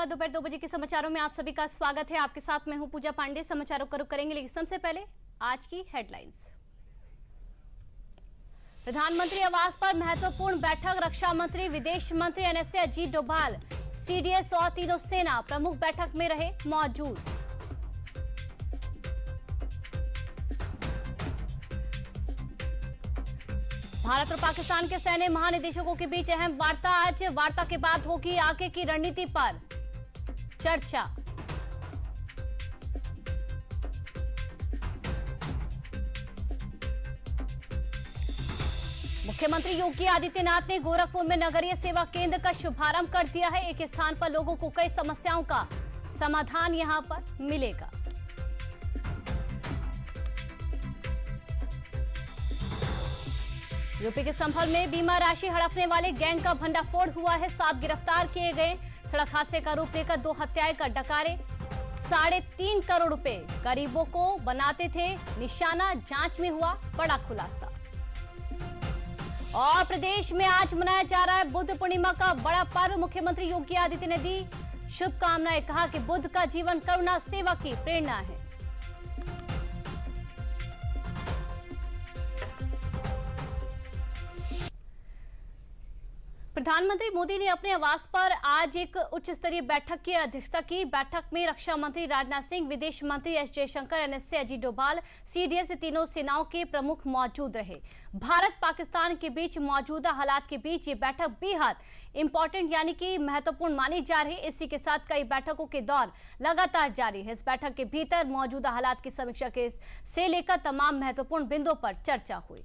नमस्कार। दोपहर 2 बजे के समाचारों में आप सभी का स्वागत है। आपके साथ मैं हूं पूजा पांडे। समाचारों का रुख करेंगे, लेकिन सबसे पहले आज की हेडलाइंस। प्रधानमंत्री आवास पर महत्वपूर्ण बैठक। रक्षा मंत्री, विदेश मंत्री एनएसए अजीत डोभाल, सीडीएस और तीनों सेना प्रमुख बैठक में रहे मौजूद। भारत और पाकिस्तान के सैन्य महानिदेशकों के बीच अहम वार्ता। आज वार्ता के बाद होगी आगे की रणनीति पर चर्चा। मुख्यमंत्री योगी आदित्यनाथ ने गोरखपुर में नगरीय सेवा केंद्र का शुभारंभ कर दिया है। एक स्थान पर लोगों को कई समस्याओं का समाधान यहां पर मिलेगा। यूपी के संभल में बीमा राशि हड़पने वाले गैंग का भंडाफोड़ हुआ है। 7 गिरफ्तार किए गए। सड़क हादसे का रूप लेकर 2 हत्याएं कर डकारे। 3.5 करोड़ रुपए गरीबों को बनाते थे निशाना। जांच में हुआ बड़ा खुलासा। और प्रदेश में आज मनाया जा रहा है बुद्ध पूर्णिमा का बड़ा पर्व। मुख्यमंत्री योगी आदित्यनाथ ने दी शुभकामनाएं। कहा कि बुद्ध का जीवन करुणा सेवा की प्रेरणा है। प्रधानमंत्री मोदी ने अपने आवास पर आज एक उच्च स्तरीय बैठक की अध्यक्षता की। बैठक में रक्षा मंत्री राजनाथ सिंह, विदेश मंत्री S Jaishankar, NSA Ajit Doval, CDS तीनों सेनाओं के प्रमुख मौजूद रहे। भारत पाकिस्तान के बीच मौजूदा हालात के बीच ये बैठक बेहद इंपॉर्टेंट यानी कि महत्वपूर्ण मानी जा रही है। इसी के साथ कई बैठकों के दौर लगातार जारी है। इस बैठक के भीतर मौजूदा हालात की समीक्षा से लेकर तमाम महत्वपूर्ण बिंदुओं पर चर्चा हुई।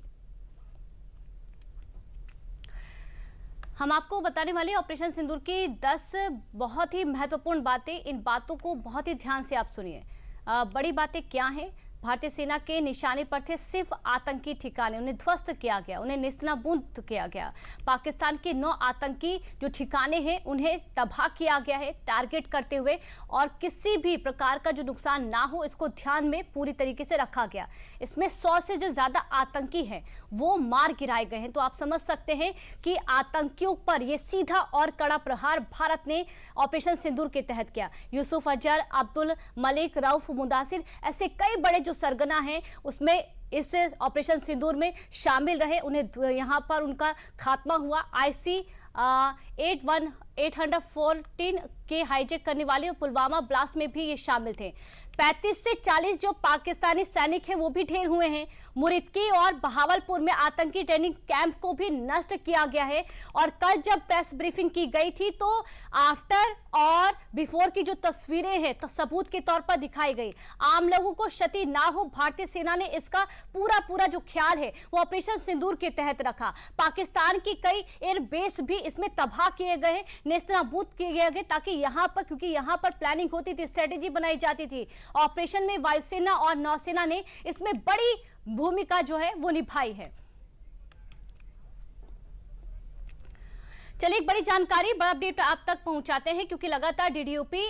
हम आपको बताने वाले ऑपरेशन सिंदूर की 10 बहुत ही महत्वपूर्ण बातें। इन बातों को बहुत ही ध्यान से आप सुनिए। बड़ी बातें क्या हैं? भारतीय सेना के निशाने पर थे सिर्फ आतंकी ठिकाने, उन्हें ध्वस्त किया गया, उन्हें नेस्तनाबूद किया गया। पाकिस्तान के 9 आतंकी जो ठिकाने हैं उन्हें तबाह किया गया है टारगेट करते हुए, और किसी भी प्रकार का जो नुकसान ना हो इसको ध्यान में पूरी तरीके से रखा गया। इसमें 100 से जो ज्यादा आतंकी हैं वो मार गिराए गए हैं। तो आप समझ सकते हैं कि आतंकियों पर यह सीधा और कड़ा प्रहार भारत ने ऑपरेशन सिंदूर के तहत किया। यूसुफ अजहर, अब्दुल मलिक, रऊफ मुदासिर, ऐसे कई बड़े जो सरगना हैं उसमें इस ऑपरेशन सिंदूर में शामिल रहे। उन्हें यहां पर उनका खात्मा हुआ। IC 814 के हाईजैक करने वाले पुलवामा ब्लास्ट में भी ये शामिल थे। 35 से 40 जो पाकिस्तानी सैनिक हैं वो भी ढेर हुए हैं। मुरिदकी और बहावलपुर में आतंकी ट्रेनिंग कैंप को भी नष्ट किया गया है। और कल जब प्रेस ब्रीफिंग की गई थी तो आफ्टर और बिफोर की जो तस्वीरें हैं तो सबूत के तौर पर दिखाई गई। आम लोगों को क्षति ना हो, भारतीय सेना ने इसका पूरा जो ख्याल है वो ऑपरेशन सिंदूर के तहत रखा। पाकिस्तान की कई एयरबेस भी इसमें तबाह किए गए, नेस्तनाबूद किए गए, ताकि यहां पर, क्योंकि यहां पर प्लानिंग होती थी, स्ट्रेटेजी बनाई जाती थी। ऑपरेशन में वायुसेना और नौसेना ने इसमें बड़ी भूमिका जो है वो निभाई है। चलिए एक बड़ी जानकारी, बड़ा अपडेट आप तक पहुंचाते हैं, क्योंकि लगातार डीडीयूपी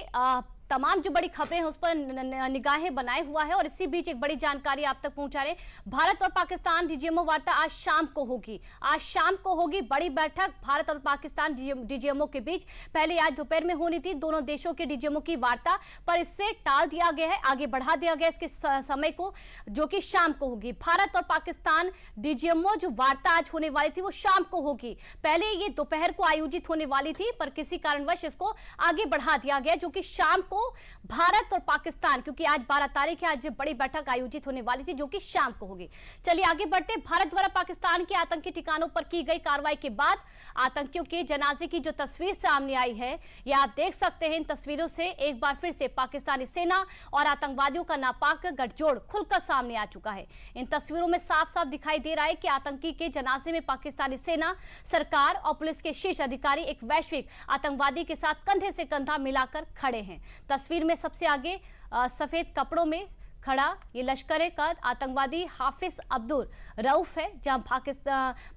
तमाम जो बड़ी खबरें हैं उस पर निगाहें बनाए हुआ है। और इसी बीच एक बड़ी जानकारी आप तक पहुंचा रहे। भारत और पाकिस्तान डीजीएमओ वार्ता आज शाम को होगी। आज शाम को होगी बड़ी बैठक भारत और पाकिस्तान डीजीएमओ के बीच। पहले आज दोपहर में होनी थी दोनों देशों के डीजीएमओ की वार्ता, पर इससे टाल दिया गया है, आगे बढ़ा दिया गया इसके समय को, जो कि शाम को होगी। भारत और पाकिस्तान डीजीएमओ जो वार्ता आज होने वाली थी वो शाम को होगी। पहले ये दोपहर को आयोजित होने वाली थी, पर किसी कारणवश इसको आगे बढ़ा दिया गया, जो कि शाम को भारत और पाकिस्तान, क्योंकि आज 12 तारीख है, आज बड़ी बैठक आयोजित होने वाली थी जो कि शाम को होगी। चलिए आगे बढ़ते। भारत द्वारा पाकिस्तान के आतंकी ठिकानों पर की गई कार्रवाई के बाद आतंकियों के जनाजे की जो तस्वीर सामने आई है, यह आप देख सकते हैं। इन तस्वीरों से एक बार फिर से पाकिस्तानी सेना और आतंकवादियों का नापाक गठजोड़ खुलकर सामने आ चुका है। इन तस्वीरों में साफ साफ दिखाई दे रहा है कि आतंकी के जनाजे में पाकिस्तानी सेना, सरकार और पुलिस के शीर्ष अधिकारी एक वैश्विक आतंकवादी के साथ कंधे से कंधा मिलाकर खड़े हैं। तस्वीर में सबसे आगे सफेद कपड़ों में खड़ा ये लश्कर-ए-तैयबा आतंकवादी हाफिज अब्दुल रऊफ है। जहां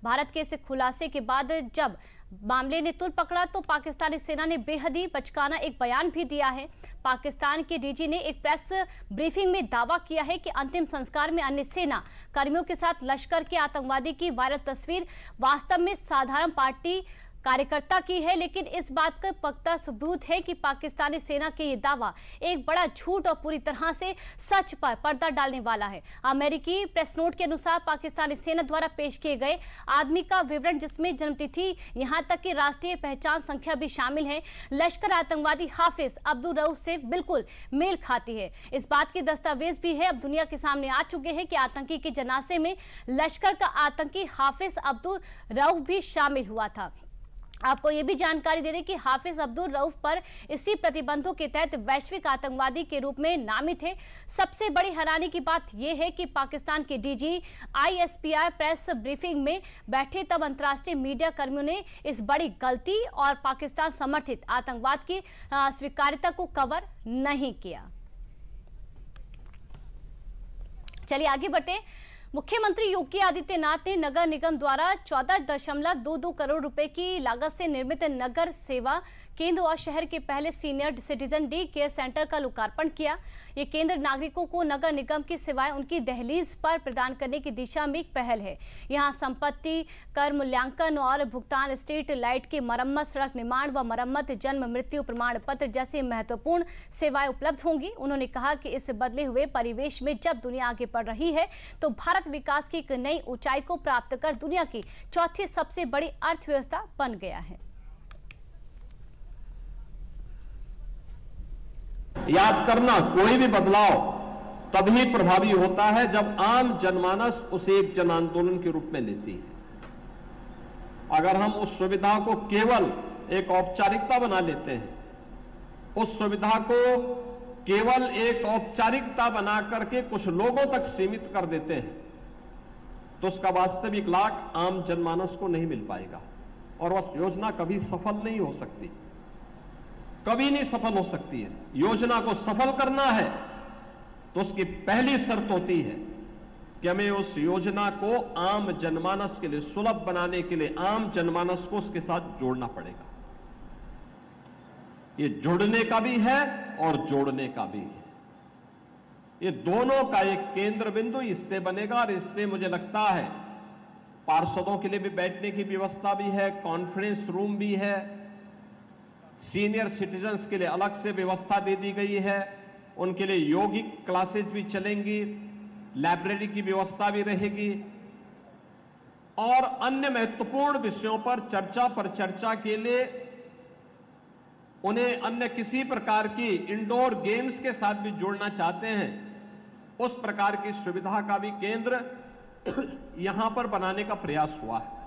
भारत के इस खुलासे के बाद जब मामले ने तुल पकड़ा तो पाकिस्तानी सेना ने बेहद ही बचकाना एक बयान भी दिया है। पाकिस्तान के डीजी ने एक प्रेस ब्रीफिंग में दावा किया है कि अंतिम संस्कार में अन्य सेना कर्मियों के साथ लश्कर के आतंकवादी की वायरल तस्वीर वास्तव में साधारण पार्टी कार्यकर्ता की है, लेकिन इस बात का पक्का सबूत है कि पाकिस्तानी सेना के ये दावा एक बड़ा झूठ और पूरी तरह से सच पर पर्दा डालने वाला है। अमेरिकी प्रेस नोट के अनुसार पाकिस्तानी सेना द्वारा पेश किए गए आदमी का विवरण, जिसमें जन्मतिथि यहां तक कि राष्ट्रीय पहचान संख्या भी शामिल है, लश्कर आतंकवादी हाफिज अब्दुल रऊफ से बिल्कुल मेल खाती है। इस बात के दस्तावेज भी है, अब दुनिया के सामने आ चुके हैं कि आतंकी के जनाजे में लश्कर का आतंकी हाफिज अब्दुल रऊफ भी शामिल हुआ था। आपको यह भी जानकारी दे दें कि हाफिज अब्दुल रऊफ पर इसी प्रतिबंधों के तहत वैश्विक आतंकवादी के रूप में नामित है। सबसे बड़ी हैरानी की बात यह है कि पाकिस्तान के डीजी ISPR प्रेस ब्रीफिंग में बैठे तब अंतर्राष्ट्रीय मीडिया कर्मियों ने इस बड़ी गलती और पाकिस्तान समर्थित आतंकवाद की स्वीकार्यता को कवर नहीं किया। चलिए आगे बढ़ते। मुख्यमंत्री योगी आदित्यनाथ ने नगर निगम द्वारा 14.22 करोड़ रुपए की लागत से निर्मित नगर सेवा केंद्र और शहर के पहले senior citizen day care centre का लोकार्पण किया। ये केंद्र नागरिकों को नगर निगम की सेवाएं उनकी दहलीज पर प्रदान करने की दिशा में एक पहल है। यहां संपत्ति कर मूल्यांकन और भुगतान, स्ट्रीट लाइट की मरम्मत, सड़क निर्माण व मरम्मत, जन्म मृत्यु प्रमाण पत्र जैसी महत्वपूर्ण सेवाएं उपलब्ध होंगी। उन्होंने कहा कि इस बदले हुए परिवेश में जब दुनिया आगे बढ़ रही है तो भारत विकास की एक नई ऊंचाई को प्राप्त कर दुनिया की चौथी सबसे बड़ी अर्थव्यवस्था बन गया है। याद करना, कोई भी बदलाव तभी प्रभावी होता है जब आम जनमानस उसे एक जन आंदोलन के रूप में लेती है। अगर हम उस सुविधा को केवल एक औपचारिकता बना लेते हैं, उस सुविधा को केवल एक औपचारिकता बना करके कुछ लोगों तक सीमित कर देते हैं, तो उसका वास्तविक लाभ आम जनमानस को नहीं मिल पाएगा और वह योजना कभी सफल नहीं हो सकती, कभी नहीं सफल हो सकती है। योजना को सफल करना है तो उसकी पहली शर्त होती है कि हमें उस योजना को आम जनमानस के लिए सुलभ बनाने के लिए आम जनमानस को उसके साथ जोड़ना पड़ेगा। ये जुड़ने का भी है और जोड़ने का भी है। ये दोनों का एक केंद्र बिंदु इससे बनेगा और इससे मुझे लगता है पार्षदों के लिए भी बैठने की व्यवस्था भी है, कॉन्फ्रेंस रूम भी है, सीनियर सिटीजन्स के लिए अलग से व्यवस्था दे दी गई है, उनके लिए योगिक क्लासेस भी चलेंगी, लाइब्रेरी की व्यवस्था भी रहेगी और अन्य महत्वपूर्ण विषयों पर चर्चा के लिए उन्हें अन्य किसी प्रकार की इंडोर गेम्स के साथ भी जोड़ना चाहते हैं, उस प्रकार की सुविधा का भी केंद्र यहां पर बनाने का प्रयास हुआ है।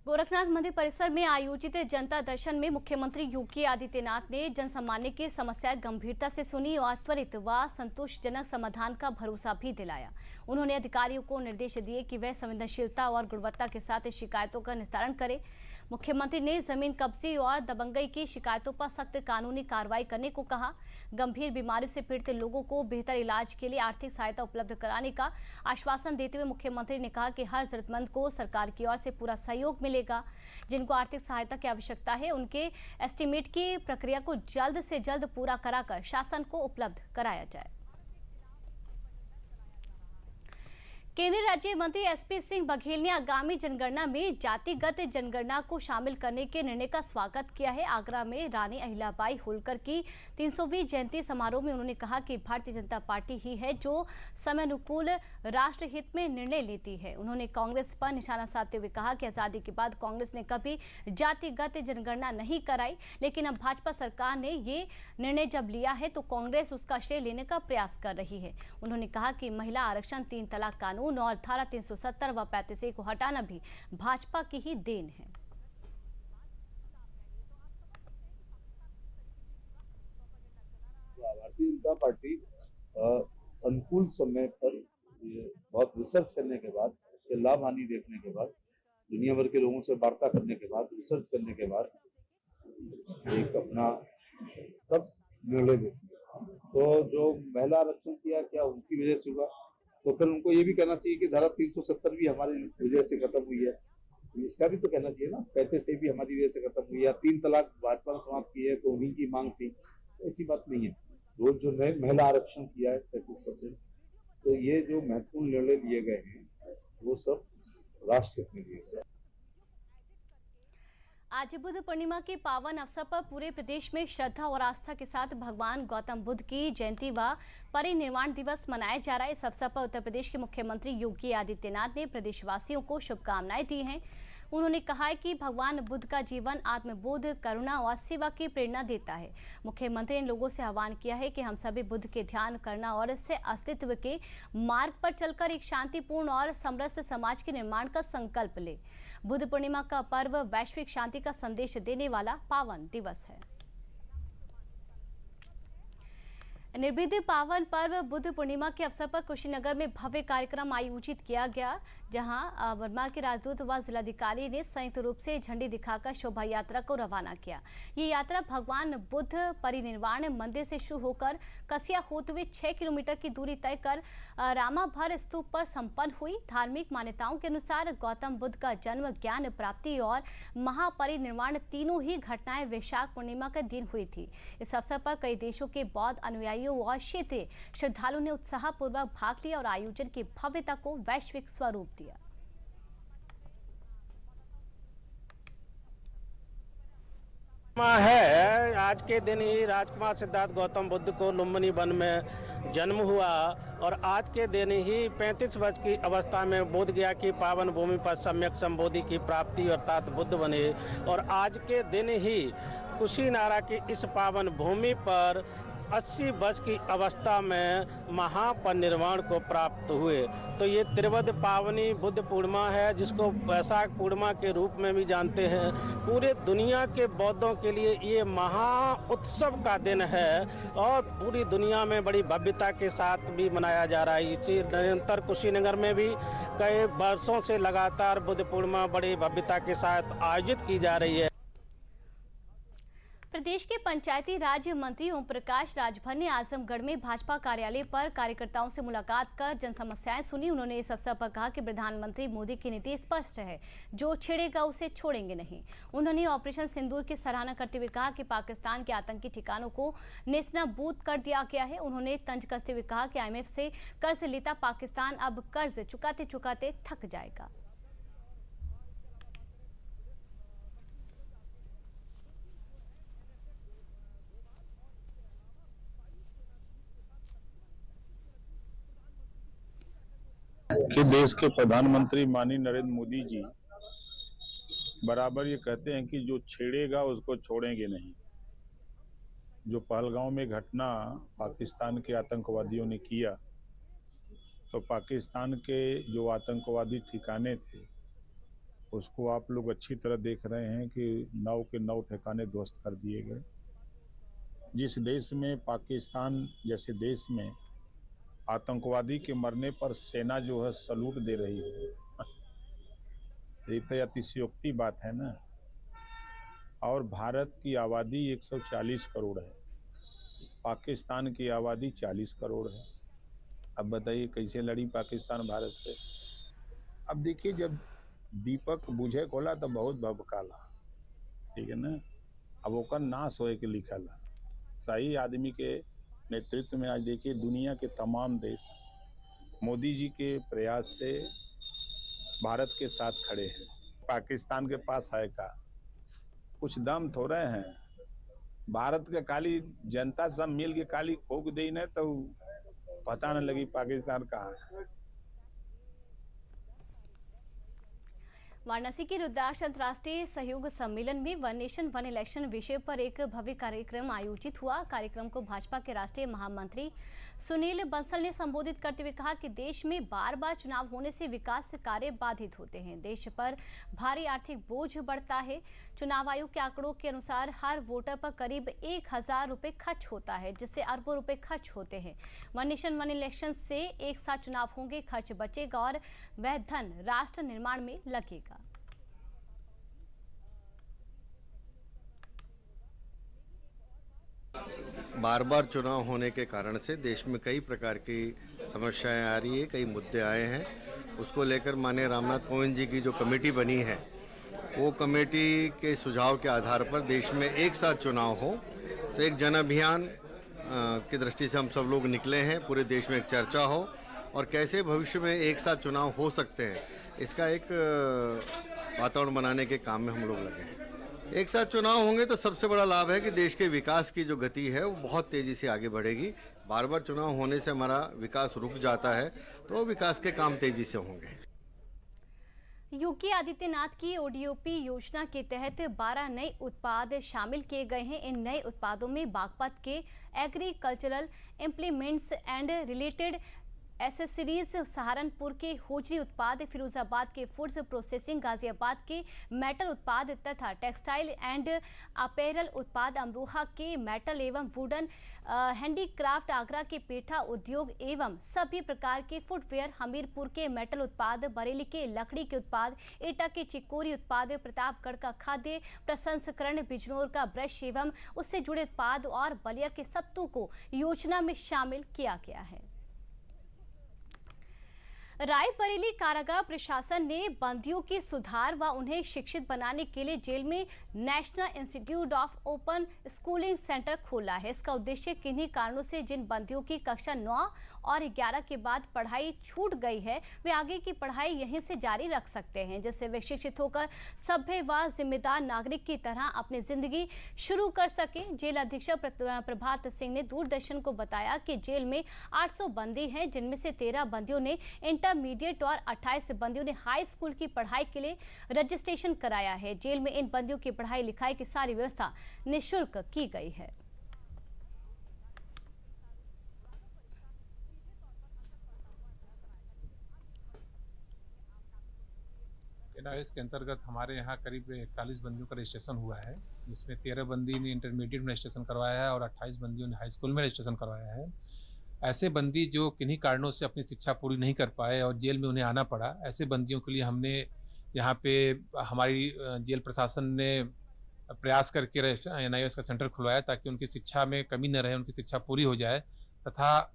गोरखनाथ मंदिर परिसर में आयोजित जनता दर्शन में मुख्यमंत्री योगी आदित्यनाथ ने जनसामान्य की समस्याएं गंभीरता से सुनी और त्वरित व संतोषजनक समाधान का भरोसा भी दिलाया। उन्होंने अधिकारियों को निर्देश दिए कि वे संवेदनशीलता और गुणवत्ता के साथ शिकायतों का निस्तारण करें। मुख्यमंत्री ने जमीन कब्जे और दबंगई की शिकायतों पर सख्त कानूनी कार्रवाई करने को कहा। गंभीर बीमारी से पीड़ित लोगों को बेहतर इलाज के लिए आर्थिक सहायता उपलब्ध कराने का आश्वासन देते हुए मुख्यमंत्री ने कहा कि हर जरूरतमंद को सरकार की ओर से पूरा सहयोग मिलेगा। जिनको आर्थिक सहायता की आवश्यकता है उनके एस्टीमेट की प्रक्रिया को जल्द से जल्द पूरा कराकर शासन को उपलब्ध कराया जाए। केंद्रीय राज्य मंत्री SP सिंह बघेल ने आगामी जनगणना में जातिगत जनगणना को शामिल करने के निर्णय का स्वागत किया है। आगरा में रानी अहिल्याबाई होलकर की 300वीं जयंती समारोह में उन्होंने कहा कि भारतीय जनता पार्टी ही है जो समयानुकूल राष्ट्र हित में निर्णय लेती है। उन्होंने कांग्रेस पर निशाना साधते हुए कहा कि आजादी के बाद कांग्रेस ने कभी जातिगत जनगणना नहीं कराई, लेकिन अब भाजपा सरकार ने ये निर्णय जब लिया है तो कांग्रेस उसका श्रेय लेने का प्रयास कर रही है। उन्होंने कहा कि महिला आरक्षण, 3 तलाक कानून और धारा 370 व 35A को हटाना भी भाजपा की ही देन है। भारतीय जनता पार्टी अनुकूल समय पर बहुत रिसर्च करने के बाद, उसके लाभ हानि देखने के बाद, दुनिया भर के लोगों से वार्ता करने के बाद, रिसर्च करने के बाद एक अपना तब निर्णय लेती है। तो जो महिला आरक्षण किया क्या उनकी वजह से हुआ, तो फिर उनको ये भी कहना चाहिए कि धारा 370 भी हमारी वजह से खत्म हुई है, इसका भी तो कहना चाहिए ना। 35A भी हमारी वजह से खत्म हुई है, 3 तलाक भाजपा ने समाप्त की है तो उन्हीं की मांग थी, तो ऐसी बात नहीं है। रोज जो महिला आरक्षण किया है 35%, तो ये जो महत्वपूर्ण निर्णय लिए गए हैं वो सब राष्ट्र हित में लिए गए। आज बुद्ध पूर्णिमा के पावन अवसर पर पूरे प्रदेश में श्रद्धा और आस्था के साथ भगवान गौतम बुद्ध की जयंती व परिनिर्वाण दिवस मनाया जा रहा है। इस अवसर पर उत्तर प्रदेश के मुख्यमंत्री योगी आदित्यनाथ ने प्रदेशवासियों को शुभकामनाएं दी हैं। उन्होंने कहा है कि भगवान बुद्ध का जीवन आत्मबोध, करुणा और सेवा की प्रेरणा देता है। मुख्यमंत्री ने लोगों से आह्वान किया है कि हम सभी बुद्ध के ध्यान करना और इससे अस्तित्व के मार्ग पर चलकर एक शांतिपूर्ण और समृद्ध समाज के निर्माण का संकल्प ले। बुद्ध पूर्णिमा का पर्व वैश्विक शांति का संदेश देने वाला पावन दिवस है। निर्विघ्न पावन पर्व बुद्ध पूर्णिमा के अवसर पर कुशीनगर में भव्य कार्यक्रम आयोजित किया गया, जहां वर्मा के राजदूत व जिलाधिकारी ने संयुक्त रूप से झंडी दिखाकर शोभा यात्रा को रवाना किया। ये यात्रा भगवान बुद्ध परिनिर्वाण मंदिर से शुरू होकर कसिया होते हुए 6 किलोमीटर की दूरी तय कर रामाभर स्तूप पर संपन्न हुई। धार्मिक मान्यताओं के अनुसार गौतम बुद्ध का जन्म, ज्ञान प्राप्ति और महापरिनिर्वाण तीनों ही घटनाएं वैशाख पूर्णिमा के दिन हुई थी। इस अवसर पर कई देशों के बौद्ध अनुयायी और क्षेत्रीय श्रद्धालुओं ने उत्साहपूर्वक भाग लिया और आयोजन की भव्यता को वैश्विक स्वरूप दिया। है आज के दिन ही राजकुमार सिद्धार्थ गौतम बुद्ध को लुम्बिनी वन में जन्म हुआ और आज के दिन ही 35 वर्ष की अवस्था में बोध गया की पावन भूमि पर सम्यक संबोधि की प्राप्ति अर्थात बुद्ध बने। और आज के दिन ही कुशीनारा की इस पावन भूमि पर 80 वर्ष की अवस्था में महापरिनिर्वाण को प्राप्त हुए। तो ये त्रिवद पावनी बुद्ध पूर्णिमा है, जिसको वैशाख पूर्णिमा के रूप में भी जानते हैं। पूरे दुनिया के बौद्धों के लिए ये महा उत्सव का दिन है और पूरी दुनिया में बड़ी भव्यता के साथ भी मनाया जा रहा है। इसी निरंतर कुशीनगर में भी कई वर्षों से लगातार बुद्ध पूर्णिमा बड़ी भव्यता के साथ आयोजित की जा रही है। प्रदेश के पंचायती राज मंत्री ओम प्रकाश राजभर ने आजमगढ़ में भाजपा कार्यालय पर कार्यकर्ताओं से मुलाकात कर जन समस्याएं सुनी। उन्होंने इस अवसर पर कहा कि प्रधानमंत्री मोदी की नीति स्पष्ट है, जो छेड़ेगा उसे छोड़ेंगे नहीं। उन्होंने ऑपरेशन सिंदूर की सराहना करते हुए कहा कि पाकिस्तान के आतंकी ठिकानों को नेस्तनाबूद कर दिया गया है। उन्होंने तंज कसते हुए कहा कि IMF से कर्ज लेता पाकिस्तान अब कर्ज चुकाते चुकाते थक जाएगा। कि देश के प्रधानमंत्री माननीय नरेंद्र मोदी जी बराबर ये कहते हैं कि जो छेड़ेगा उसको छोड़ेंगे नहीं। जो पहलगांव में घटना पाकिस्तान के आतंकवादियों ने किया, तो पाकिस्तान के जो आतंकवादी ठिकाने थे उसको आप लोग अच्छी तरह देख रहे हैं कि 9 के 9 ठिकाने ध्वस्त कर दिए गए। जिस देश में, पाकिस्तान जैसे देश में आतंकवादी के मरने पर सेना जो है सलूट दे रही है, ये तो अतिशयोक्ति बात है ना। और भारत की आबादी 140 करोड़ है, पाकिस्तान की आबादी 40 करोड़ है। अब बताइए कैसे लड़ी पाकिस्तान भारत से। अब देखिए, जब दीपक बुझे खोला तो बहुत भभकाला, ठीक है ना। अब ओकर नाश होए के लिखला। सही आदमी के नेतृत्व में आज देखिए दुनिया के तमाम देश मोदी जी के प्रयास से भारत के साथ खड़े हैं। पाकिस्तान के पास है का कुछ दम थोड़े हैं। भारत के काली जनता सब मिल के काली खोक दे न तो पता न लगी पाकिस्तान कहाँ है। वाराणसी के रुद्राक्ष अंतर्राष्ट्रीय सहयोग सम्मेलन में वन नेशन वन इलेक्शन विषय पर एक भव्य कार्यक्रम आयोजित हुआ। कार्यक्रम को भाजपा के राष्ट्रीय महामंत्री सुनील बंसल ने संबोधित करते हुए कहा कि देश में बार बार चुनाव होने से विकास कार्य बाधित होते हैं, देश पर भारी आर्थिक बोझ बढ़ता है। चुनाव आयोग के आंकड़ों के अनुसार हर वोटर पर करीब 1000 रुपये खर्च होता है, जिससे अरबों रुपए खर्च होते हैं। वन नेशन वन इलेक्शन से एक साथ चुनाव होंगे, खर्च बचेगा और वह धन राष्ट्र निर्माण में लगेगा। बार बार चुनाव होने के कारण से देश में कई प्रकार की समस्याएं आ रही है, कई मुद्दे आए हैं। उसको लेकर माननीय रामनाथ कोविंद जी की जो कमेटी बनी है, वो कमेटी के सुझाव के आधार पर देश में एक साथ चुनाव हो, तो एक जन अभियान की दृष्टि से हम सब लोग निकले हैं। पूरे देश में एक चर्चा हो और कैसे भविष्य में एक साथ चुनाव हो सकते हैं, इसका एक वातावरण बनाने के काम में हम लोग लगे हैं। एक साथ चुनाव होंगे तो सबसे बड़ा लाभ है कि देश के विकास की जो गति है वो बहुत तेजी से आगे बढ़ेगी। बार बार चुनाव होने से हमारा विकास रुक जाता है, तो विकास के काम तेजी से होंगे। योगी आदित्यनाथ की ओडीओपी योजना के तहत 12 नए उत्पाद शामिल किए गए हैं। इन नए उत्पादों में बागपत के agricultural implements and related accessories, Saharanpur के होजरी उत्पाद, फिरोजाबाद के फूड्स प्रोसेसिंग, गाजियाबाद के मेटल उत्पाद तथा टेक्सटाइल एंड अपैरल उत्पाद, अमरोहा के मेटल एवं वुडन हैंडीक्राफ्ट, आगरा के पेठा उद्योग एवं सभी प्रकार के फुटवेयर, हमीरपुर के मेटल उत्पाद, बरेली के लकड़ी के उत्पाद, एटा के चिकोरी उत्पाद, प्रतापगढ़ का खाद्य प्रसंस्करण, बिजनौर का ब्रश एवं उससे जुड़े उत्पाद और बलिया के सत्तू को योजना में शामिल किया गया है। रायबरेली कारागार प्रशासन ने बंदियों की सुधार व उन्हें शिक्षित बनाने के लिए जेल में national institute of open schooling centre खोला है। इसका उद्देश्य किन्हीं कारणों से जिन बंदियों की कक्षा 9 और 11 के बाद पढ़ाई छूट गई है, वे आगे की पढ़ाई यहीं से जारी रख सकते हैं, जिससे वे शिक्षित होकर सभ्य व जिम्मेदार नागरिक की तरह अपनी जिंदगी शुरू कर सके। जेल अधीक्षक प्रभात सिंह ने दूरदर्शन को बताया कि जेल में 800 बंदी हैं, जिनमें से 13 बंदियों ने इंटरमीडिएट और 28 बंदियों ने हाई स्कूल की पढ़ाई के लिए रजिस्ट्रेशन कराया है। जेल में इन बंदियों की पढ़ाई लिखाई की सारी व्यवस्था निःशुल्क की गई है। एनआईएस के अंतर्गत हमारे यहाँ करीब 41 बंदियों का रजिस्ट्रेशन हुआ है, जिसमें 13 बंदी ने इंटरमीडिएट में रजिस्ट्रेशन करवाया है और 28 बंदियों ने हाई स्कूल में रजिस्ट्रेशन करवाया है। ऐसे बंदी जो किन्हीं कारणों से अपनी शिक्षा पूरी नहीं कर पाए और जेल में उन्हें आना पड़ा, ऐसे बंदियों के लिए हमने यहाँ पे हमारी जेल प्रशासन ने प्रयास करके एनआईएस का सेंटर खुलवाया ताकि उनकी शिक्षा में कमी न रहे, उनकी शिक्षा पूरी हो जाए तथा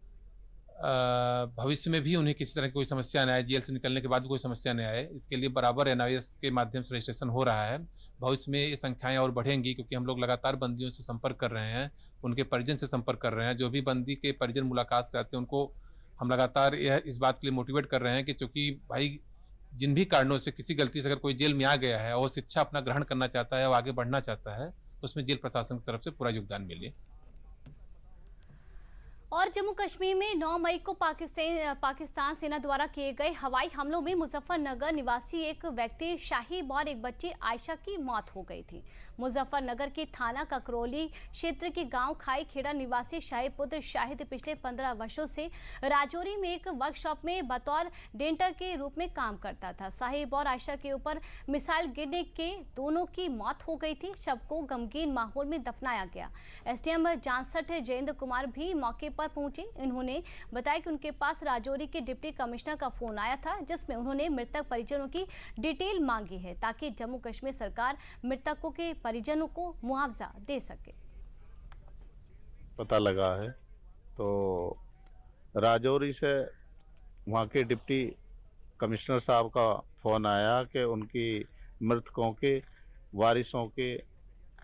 भविष्य में भी उन्हें किसी तरह की कोई समस्या न आए, जेल से निकलने के बाद भी कोई समस्या न आए। इसके लिए बराबर एनआईएस के माध्यम से रजिस्ट्रेशन हो रहा है। भविष्य में ये संख्याएं और बढ़ेंगी क्योंकि हम लोग लगातार बंदियों से संपर्क कर रहे हैं, उनके परिजन से संपर्क कर रहे हैं। जो भी बंदी के परिजन मुलाकात से आते हैं उनको हम लगातार इस बात के लिए मोटिवेट कर रहे हैं कि चूँकि भाई जिन भी कारणों से किसी गलती से अगर कोई जेल में आ गया है और शिक्षा अपना ग्रहण करना चाहता है और आगे बढ़ना चाहता है, उसमें जेल प्रशासन की तरफ से पूरा योगदान मिले। और जम्मू कश्मीर में 9 मई को पाकिस्तान सेना द्वारा किए गए हवाई हमलों में मुजफ्फरनगर निवासी एक व्यक्ति शाहिब और एक बच्ची आयशा की मौत हो गई थी। मुजफ्फरनगर के थाना ककरौली क्षेत्र के गांव खाई खेड़ा निवासी शाहिब पुत्र शाहिद पिछले 15 वर्षों से राजौरी में एक वर्कशॉप में बतौर डेंटर के रूप में काम करता था। साहिब और आयशा के ऊपर मिसाइल गिरने के दोनों की मौत हो गई थी। शव को गमगीन माहौल में दफनाया गया। एसडीएम जांसठ जयेंद्र कुमार भी मौके पर पहुंचे। इन्होंने बताया कि उनके पास राजौरी के डिप्टी कमिश्नर का फोन आया था, जिसमें उन्होंने मृतक परिजनों की डिटेल मांगी है ताकि जम्मू कश्मीर सरकार मृतकों के परिजनों को मुआवजा दे सके। पता लगा है तो राजौरी से वहाँ के डिप्टी कमिश्नर साहब का फोन आया कि उनकी मृतकों के वारिसों के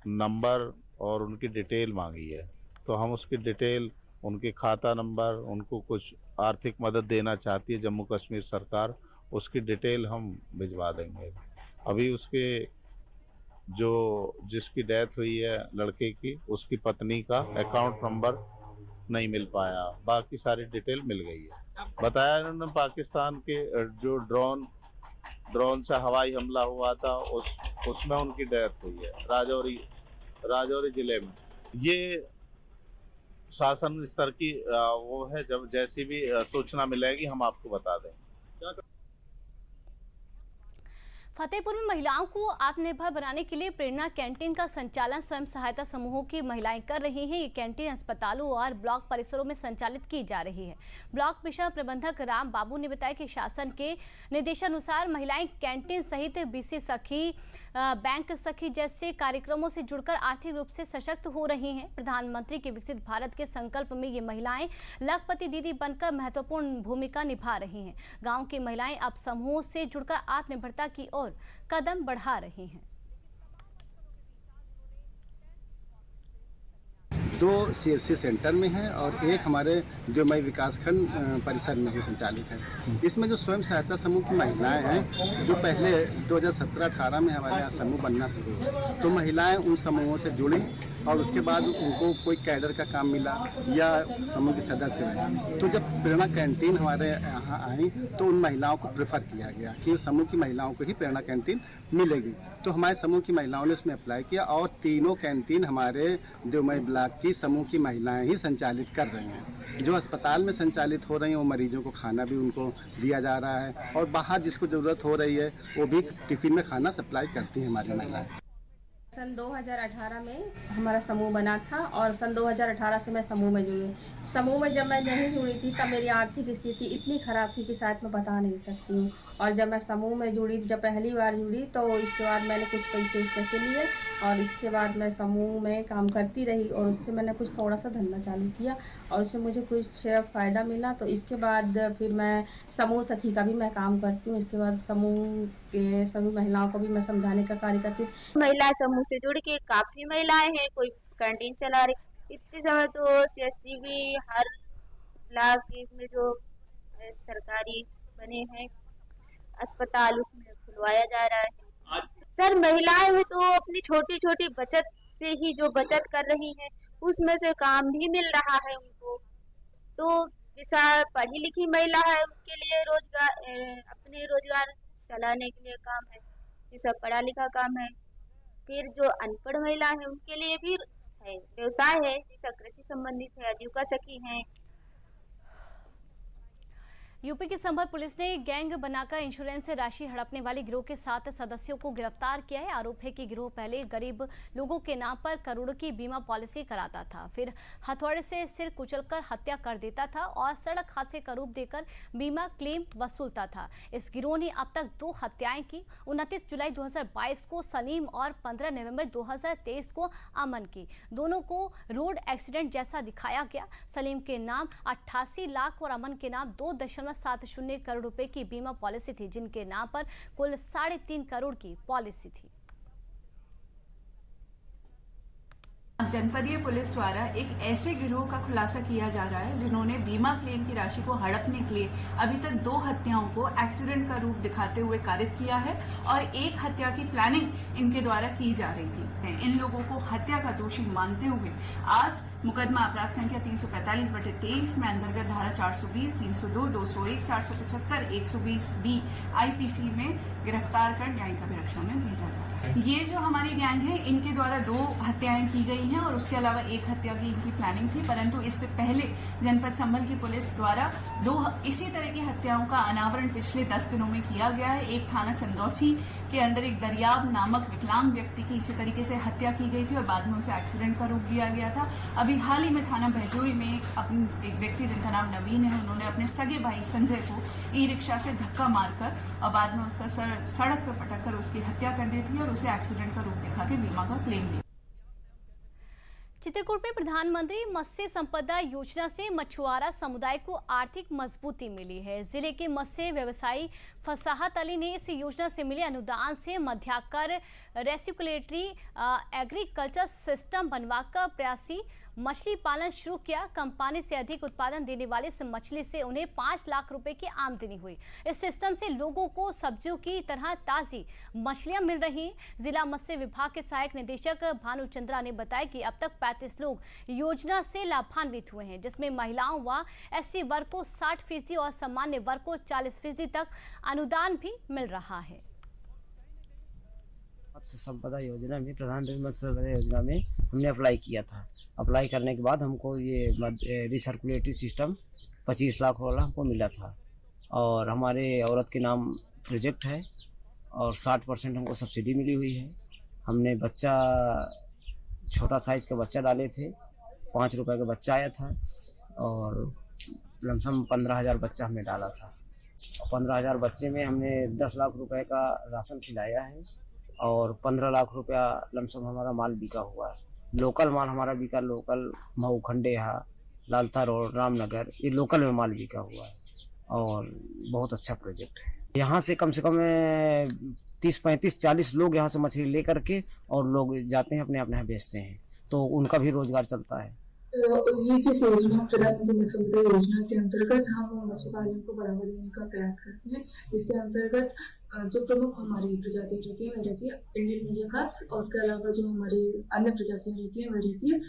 नंबर और उनकी डिटेल मांगी है। तो हम उसकी डिटेल, उनके खाता नंबर, उनको कुछ आर्थिक मदद देना चाहती है जम्मू कश्मीर सरकार, उसकी डिटेल हम भिजवा देंगे। अभी उसके जिसकी डेथ हुई है लड़के की, उसकी पत्नी का अकाउंट नंबर नहीं मिल पाया, बाकी सारी डिटेल मिल गई है। बताया इन्होंने पाकिस्तान के जो ड्रोन से हवाई हमला हुआ था उसमें उनकी डेथ हुई है राजौरी जिले में। ये शासन स्तर की वो है, जब जैसी भी सूचना मिलेगी हम आपको बता देंगे। फतेहपुर में महिलाओं को आत्मनिर्भर बनाने के लिए प्रेरणा कैंटीन का संचालन स्वयं सहायता समूहों की महिलाएं कर रही हैं। ये कैंटीन अस्पतालों और ब्लॉक परिसरों में संचालित की जा रही है। ब्लॉक मिशन प्रबंधक राम बाबू ने बताया कि शासन के निर्देशानुसार महिलाएं कैंटीन सहित बीसी सखी, बैंक सखी जैसे कार्यक्रमों से जुड़कर आर्थिक रूप से सशक्त हो रही हैं। प्रधानमंत्री के विकसित भारत के संकल्प में ये महिलाएं लखपति दीदी बनकर महत्वपूर्ण भूमिका निभा रही हैं। गाँव की महिलाएं अब समूहों से जुड़कर आत्मनिर्भरता की ओर कदम बढ़ा रही हैं। 2 CSC सेंटर में है और एक हमारे देवमई विकासखंड परिसर में ही संचालित है। इसमें जो स्वयं सहायता समूह की महिलाएं हैं, जो पहले 2017-18 में हमारे यहाँ समूह बनना शुरू हुआ, तो महिलाएं उन समूहों से जुड़ी और उसके बाद उनको कोई कैडर का काम मिला या समूह के सदस्य रहे। तो जब प्रेरणा कैंटीन हमारे यहाँ आई तो उन महिलाओं को प्रेफर किया गया कि समूह की महिलाओं को ही प्रेरणा कैंटीन मिलेगी। तो हमारे समूह की महिलाओं ने उसमें अप्लाई किया और तीनों कैंटीन हमारे देवमई ब्लॉक की समूह की महिलाएं ही संचालित कर रही हैं। जो अस्पताल में संचालित हो रही हैं वो मरीजों को खाना भी उनको दिया जा रहा है और बाहर जिसको ज़रूरत हो रही है वो भी टिफ़िन में खाना सप्लाई करती हैं हमारी महिलाएं। सन 2018 में हमारा समूह बना था और सन 2018 से मैं समूह में जुड़ी। समूह में जब मैं नहीं जुड़ी थी तब मेरी आर्थिक स्थिति इतनी ख़राब थी कि शायद मैं बता नहीं सकती हूँ। और जब मैं समूह में जुड़ी, जब पहली बार जुड़ी, तो इसके बाद मैंने कुछ पैसे लिए और इसके बाद मैं समूह में काम करती रही और उससे मैंने कुछ थोड़ा सा धंधा चालू किया और उससे मुझे कुछ फ़ायदा मिला। तो इसके बाद फिर मैं समूह सखी का भी मैं काम करती हूँ। इसके बाद समूह के सभी महिलाओं को भी मैं समझाने का कार्य करती हूँ। महिला समूह से जुड़ के काफ़ी महिलाएं हैं, कोई कैंटीन चला रही। इतने समय तो CSC भी हर ब्लॉक में जो सरकारी बने हैं अस्पताल उसमें खुलवाया जा रहा है। सर महिलाएं हैं तो अपनी छोटी छोटी बचत से ही जो बचत कर रही हैं उसमें से काम भी मिल रहा है उनको। तो पढ़ी लिखी महिला है उनके लिए रोजगार, अपने रोजगार चलाने के लिए काम है, ये सब पढ़ा लिखा काम है। फिर जो अनपढ़ महिला है उनके लिए भी है, व्यवसाय है, जैसा कृषि संबंधित है, आजीविका सखी है। यूपी की संभल पुलिस ने गैंग बनाकर इंश्योरेंस से राशि हड़पने वाले गिरोह के 7 सदस्यों को गिरफ्तार किया है। आरोप है कि गिरोह पहले गरीब लोगों के नाम पर करोड़ों की बीमा पॉलिसी कराता था, फिर हथौड़े से सिर कुचलकर हत्या कर देता था और सड़क हादसे का रूप देकर बीमा क्लेम वसूलता था। इस गिरोह ने अब तक 2 हत्याएं की। 29 जुलाई 2022 को सलीम और 15 नवंबर 2023 को अमन की। दोनों को रोड एक्सीडेंट जैसा दिखाया गया। सलीम के नाम 88 लाख और अमन के नाम 2.70 करोड़ रुपए की बीमा पॉलिसी थी, जिनके नाम पर कुल 3.5 करोड़ की पॉलिसी थी। जनपदीय पुलिस द्वारा एक ऐसे गिरोह का खुलासा किया जा रहा है जिन्होंने बीमा क्लेम की राशि को हड़पने के लिए अभी तक 2 हत्याओं को एक्सीडेंट का रूप दिखाते हुए कारित किया है और 1 हत्या की प्लानिंग इनके द्वारा की जा रही थी। इन लोगों को हत्या का दोषी मानते हुए आज मुकदमा अपराध संख्या 345/23 में अंतर्गत धारा 420, 302, 201, 475, 120B IPC में गिरफ्तार कर न्यायिक अभिरक्षा में भेजा जा रहा है। ये जो हमारी गैंग है इनके द्वारा 2 हत्याएं की गई हैं और उसके अलावा 1 हत्या की इनकी प्लानिंग थी, परंतु इससे पहले जनपद संभल की पुलिस द्वारा 2 इसी तरह की हत्याओं का अनावरण पिछले 10 दिनों में किया गया है। एक थाना चंदौसी के अंदर एक दरियाब नामक विकलांग व्यक्ति की इसी तरीके से हत्या की गई थी और बाद में उसे एक्सीडेंट का रूप दिया गया था। अभी हाल ही में थाना भैजोई में एक व्यक्ति जिनका नाम नवीन है, उन्होंने अपने सगे भाई संजय को ई-रिक्शा से धक्का मारकर और बाद में उसका सड़क पर पटक कर उसकी हत्या कर दी थी और उसे एक्सीडेंट का रूप दिखा के बीमा का क्लेम दिया। चित्रकूट में प्रधानमंत्री मत्स्य संपदा योजना से मछुआरा समुदाय को आर्थिक मजबूती मिली है। जिले के मत्स्य व्यवसायी फसाहत अली ने इस योजना से मिले अनुदान से मध्याकर रेसिकुलेटरी एग्रीकल्चर सिस्टम बनवाकर प्रयासी मछली पालन शुरू किया। कम पानी से अधिक उत्पादन देने वाले इस मछली से उन्हें 5 लाख रुपए की आमदनी हुई। इस सिस्टम से लोगों को सब्जियों की तरह ताज़ी मछलियां मिल रही हैं। जिला मत्स्य विभाग के सहायक निदेशक भानुचंद्रा ने बताया कि अब तक 35 लोग योजना से लाभान्वित हुए हैं, जिसमें महिलाओं व SC वर्ग को 60% और सामान्य वर्ग को 40% तक अनुदान भी मिल रहा है। मत्स्य संपदा योजना में, प्रधानमंत्री मत्स्य संपदा योजना में हमने अप्लाई किया था। अप्लाई करने के बाद हमको ये रिसर्कुलेटरी सिस्टम 25 लाख वाला हमको मिला था और हमारे औरत के नाम प्रोजेक्ट है और 60% हमको सब्सिडी मिली हुई है। हमने बच्चा छोटा साइज़ का बच्चा डाले थे, 5 रुपए का बच्चा आया था और लमसम 15,000 बच्चा हमने डाला था। 15,000 बच्चे में हमने 10 लाख रुपए का राशन खिलाया है और 15 लाख रुपया लमसम हमारा माल बिका हुआ है। लोकल माल हमारा बिका, लोकल मऊ खंडेहा, लालता रोड, रामनगर, ये लोकल में माल बिका हुआ है और बहुत अच्छा प्रोजेक्ट है। यहाँ से कम 30, 35, 40 लोग यहाँ से मछली ले करके और लोग जाते हैं अपने यहाँ बेचते हैं, तो उनका भी रोजगार चलता है। ये जिस योजना प्रधानमंत्री मत्स्य संपदा योजना के अंतर्गत हम मछली पालन को बढ़ावा देने का प्रयास करते हैं। इसके अंतर्गत जो प्रमुख हमारी प्रजातियां रहती है वह रहती है इंडियन मेजर कार्प्स, और उसके अलावा जो हमारी अन्य प्रजातियां रहती है वह रहती है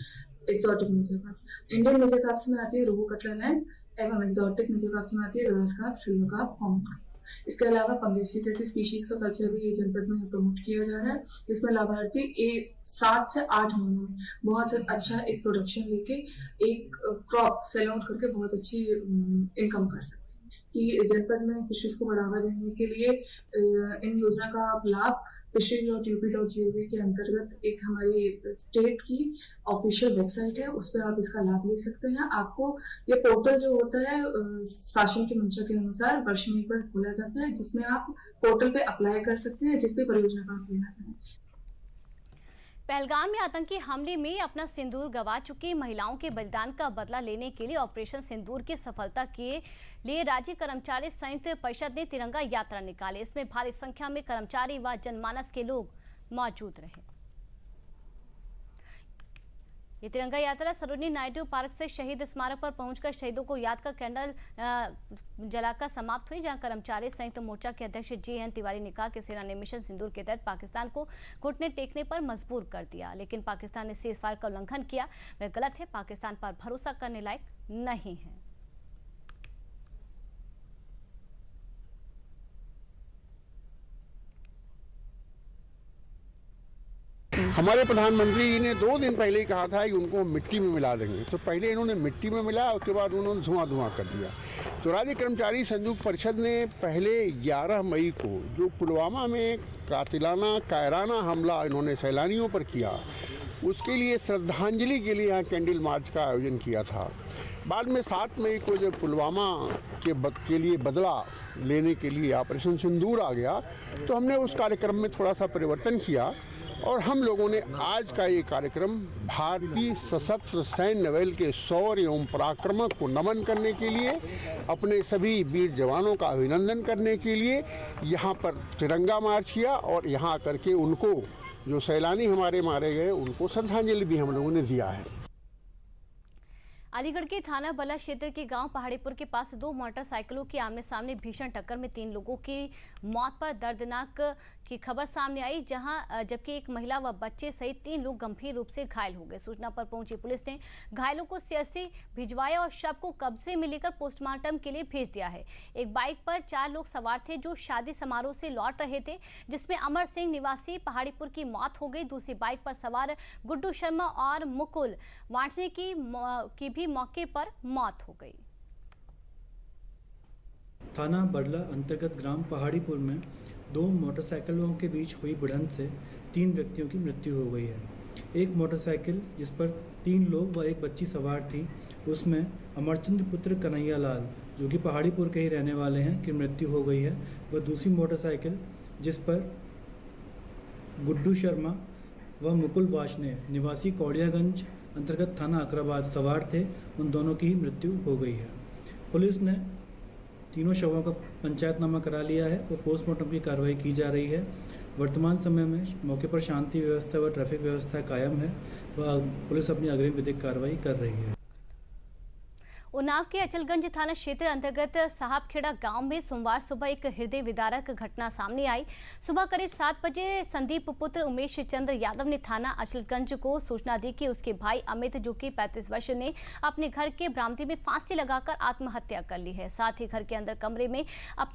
exotic major carps. Indian major carps में आती है रोहू, कतला, नैन, एवं एक्सोटिक मेजर कार्प्स में आती है grass carp, silver carp, common carp. इसके अलावा पंगेशी जैसी स्पीशीज का कल्चर भी ये जनपद में प्रमोट किया जा रहा है। इसमें लाभार्थी 7 से 8 महीनों में बहुत अच्छा एक प्रोडक्शन लेके एक क्रॉप सेल आउट करके बहुत अच्छी इनकम कर सकते हैं। कि जनपद में फिशरीज को बढ़ावा देने के लिए इन योजना का आप लाभ fisheries.up.gov के अंतर्गत एक हमारी स्टेट की ऑफिशियल वेबसाइट है, उस पर आप इसका लाभ ले सकते हैं। आपको ये पोर्टल जो होता है शासन की मंशा के अनुसार वर्ष में एक बार खोला जाता है, जिसमें आप पोर्टल पे अप्लाई कर सकते हैं जिस भी परियोजना का आप लेना चाहें। पहलगाम में आतंकी हमले में अपना सिंदूर गंवा चुकी महिलाओं के बलिदान का बदला लेने के लिए ऑपरेशन सिंदूर की सफलता के लिए राज्य कर्मचारी संयुक्त परिषद ने तिरंगा यात्रा निकाली। इसमें भारी संख्या में कर्मचारी व जनमानस के लोग मौजूद रहे। ये तिरंगा यात्रा सरोजिनी नायडू पार्क से शहीद स्मारक पर पहुंचकर शहीदों को याद कर कैंडल जलाकर समाप्त हुई, जहां कर्मचारी संयुक्त मोर्चा के अध्यक्ष JN तिवारी ने कहा कि सेना ने मिशन सिंदूर के तहत पाकिस्तान को घुटने टेकने पर मजबूर कर दिया, लेकिन पाकिस्तान ने सीज फायर का उल्लंघन किया। वह गलत है, पाकिस्तान पर भरोसा करने लायक नहीं है। हमारे प्रधानमंत्री जी ने 2 दिन पहले ही कहा था कि उनको मिट्टी में मिला देंगे, तो पहले इन्होंने मिट्टी में मिला, उसके बाद उन्होंने धुआं कर दिया। तो राज्य कर्मचारी संयुक्त परिषद ने पहले 11 मई को जो पुलवामा में कातिलाना कायराना हमला इन्होंने सैलानियों पर किया, उसके लिए श्रद्धांजलि के लिए यहाँ कैंडल मार्च का आयोजन किया था। बाद में 7 मई को जब पुलवामा के लिए बदला लेने के लिए ऑपरेशन सिंदूर आ गया, तो हमने उस कार्यक्रम में थोड़ा सा परिवर्तन किया और हम लोगों ने आज का ये कार्यक्रम भारतीय सशस्त्र सैन्य बल के शौर्य एवं पराक्रम को नमन करने के लिए, अपने सभी वीर जवानों का अभिनंदन करने के लिए यहाँ पर तिरंगा मार्च किया और यहाँ आकर के उनको जो सैलानी हमारे मारे गए उनको श्रद्धांजलि भी हम लोगों ने दिया है। अलीगढ़ के थाना बल्ला क्षेत्र के गांव पहाड़ीपुर के पास 2 मोटरसाइकिलों की आमने सामने भीषण टक्कर में 3 लोगों की मौत पर दर्दनाक की खबर सामने आई, जबकि एक महिला व बच्चे सहित 3 लोग गंभीर रूप से घायल हो गए। सूचना पर पहुंची पुलिस ने घायलों को CSC भिजवाया और शव को कब्जे में लेकर पोस्टमार्टम के लिए भेज दिया है। एक बाइक पर 4 लोग सवार थे जो शादी समारोह से लौट रहे थे, जिसमें अमर सिंह निवासी पहाड़ीपुर की मौत हो गई। दूसरी बाइक पर सवार गुड्डू शर्मा और मुकुल वांचने की भी मौके पर मौत हो गई। थाना बड़ला अंतर्गत ग्राम पहाड़ीपुर में 2 मोटरसाइकिलों के बीच हुई भिड़ंत से 3 व्यक्तियों की मृत्यु हो गई है। एक मोटरसाइकिल जिस पर 3 लोग व एक बच्ची सवार थी, उसमें अमरचंद पुत्र कन्हैया लाल जो कि पहाड़ीपुर के ही रहने वाले हैं की मृत्यु हो गई है। वह दूसरी मोटरसाइकिल जिस पर गुड्डू शर्मा व मुकुल वाशने निवासी कौड़ियागंज अंतर्गत थाना अकराबाद सवार थे, उन दोनों की मृत्यु हो गई है। पुलिस ने तीनों शवों का पंचायतनामा करा लिया है और पोस्टमार्टम की कार्रवाई की जा रही है। वर्तमान समय में मौके पर शांति व्यवस्था व ट्रैफिक व्यवस्था कायम है व पुलिस अपनी अग्रिम विधिक कार्रवाई कर रही है। उन्नाव के अचलगंज थाना क्षेत्र अंतर्गत साहबखेड़ा गांव में सोमवार सुबह एक हृदय विदारक घटना सामने आई। सुबह करीब 7 बजे संदीप पुत्र उमेश चंद्र यादव ने थाना अचलगंज को सूचना दी कि उसके भाई अमित जो कि 35 वर्ष ने अपने घर के बरामदे में फांसी लगाकर आत्महत्या कर ली है। साथ ही घर के अंदर कमरे में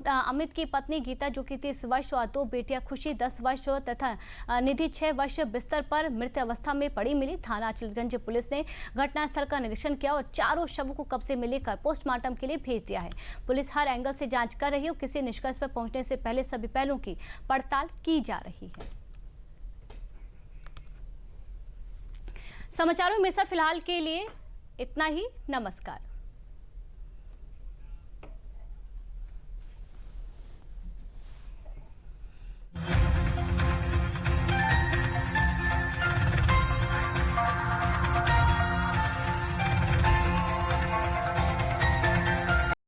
अमित की पत्नी गीता जो कि 30 वर्ष और 2 बेटियां खुशी 10 वर्ष तथा निधि 6 वर्ष बिस्तर पर मृत अवस्था में पड़ी मिली। थाना अचलगंज पुलिस ने घटनास्थल का निरीक्षण किया और चारों शवों को से मिलकर पोस्टमार्टम के लिए भेज दिया है। पुलिस हर एंगल से जांच कर रही है और किसी निष्कर्ष पर पहुंचने से पहले सभी पहलुओं की पड़ताल की जा रही है। समाचारों में फिलहाल के लिए इतना ही। नमस्कार।